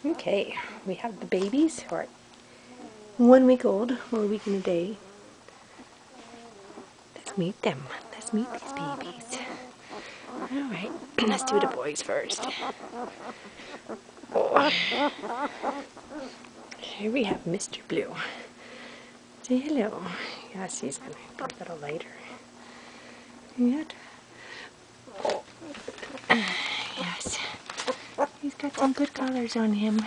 Okay, we have the babies who are 1 week old, or a week and a day. Let's meet them. Let's meet these babies. Alright, let's do the boys first. Oh. Here we have Mr. Blue. Say hello. Yes, he's going to be a little lighter. Yet. Oh. Yes. He's got some good colors on him.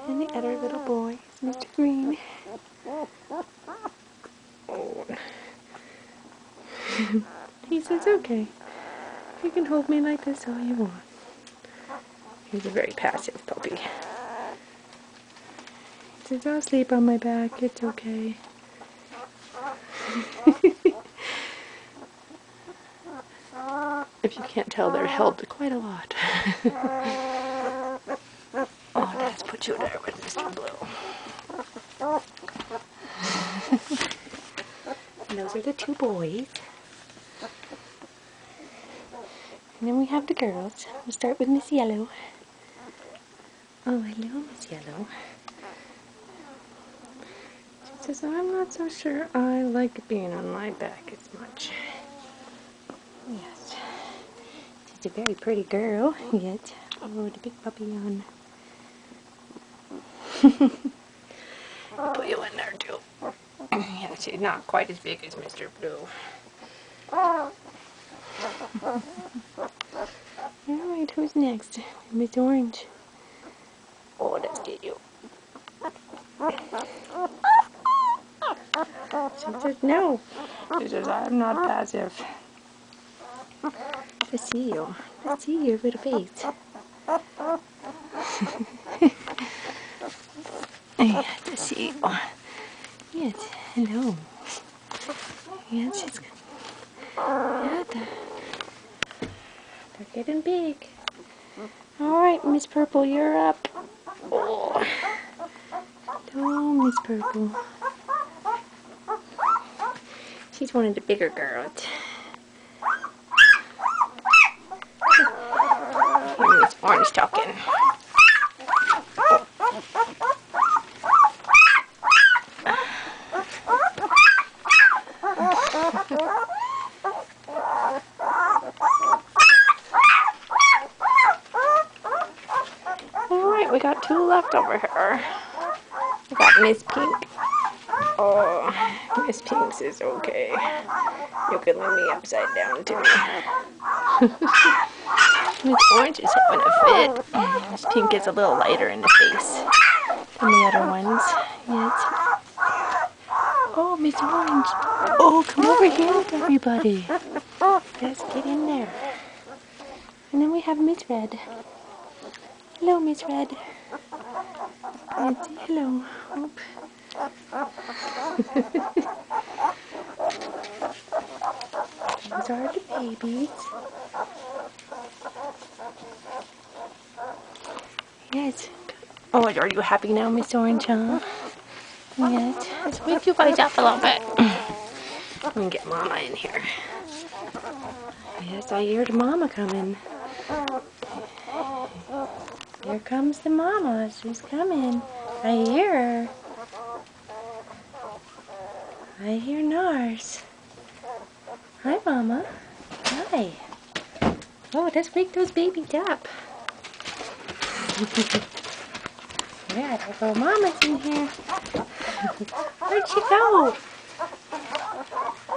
And the other little boy is Mr. Green. Oh. He says, okay, you can hold me like this all you want. He's a very passive puppy. He says, I'll sleep on my back, it's okay. If you can't tell, they're held quite a lot. Oh, let's put you there with Mr. Blue. And those are the two boys. And then we have the girls. We'll start with Miss Yellow. Oh, hello, Miss Yellow. She says, I'm not so sure I like being on my back as much. Yes. She's a very pretty girl, yet. Oh, the big puppy on. I'll put you in there, too. Yeah, she's not quite as big as Mr. Blue. Alright, who's next? Miss Orange. Oh, let's get you. She says no. She says, I'm not passive. Let's see you. Let's see your little face. Let's see you. Yes, hello. Yes, it's good. Yeah, they're getting big. Alright, Miss Purple, you're up. Oh, Miss Purple. She's one of the bigger girls. Here's Miss Orange talking. Alright, we got two left over here. We got Miss Pink. Oh, Miss Pink says okay. You can lay me upside down too. Miss Orange is having a fit. Miss Pink is a little lighter in the face than the other ones. Yes. Oh, Miss Orange. Oh, come over here, everybody. Let's get in there. And then we have Miss Red. Hello, Miss Red. And say hello. Oop. These are the babies. Yes. Oh, are you happy now, Miss Orange, huh? Yes. Let's wake you guys up a little bit. Let me get Mama in here. Yes, I hear the Mama coming. Here comes the Mama. She's coming. I hear her. I hear Nars. Hi, Mama. Hi. Oh, let's wake those babies up. Yeah, there go Mama's in here. Where'd she go?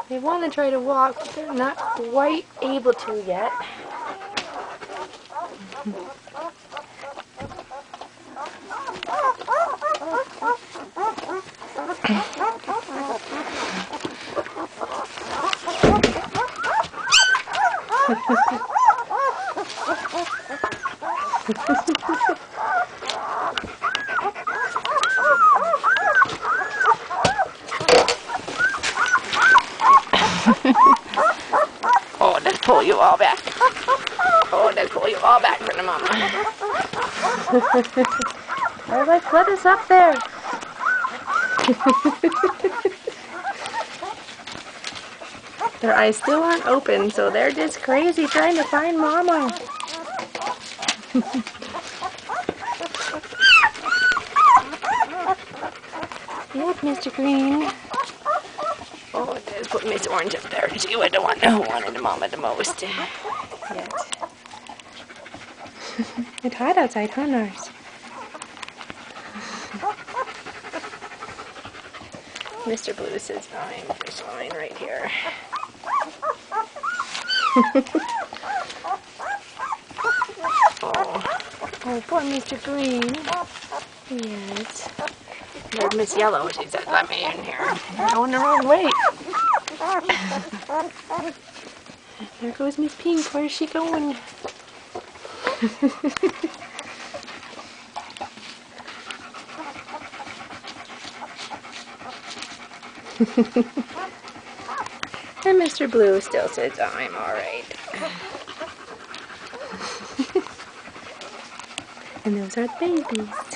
They want to try to walk, but they're not quite able to yet. Oh, let's pull you all back. Oh, let's pull you all back from the Mama. They're like, let us up there. Their eyes still aren't open, so they're just crazy trying to find Mama. Yep, Mr. Green. Oh, let's put Miss Orange up there. She was the one who wanted Mama the most. Yet. It's hot outside, huh, Nars? Mr. Blue says, I'm just fine right here. Oh, poor Mr. Green. Yes. There's Miss Yellow. She said, let me in here. I'm going the wrong way. There goes Miss Pink. Where's she going? And Mr. Blue still says, I'm alright. And those are the babies.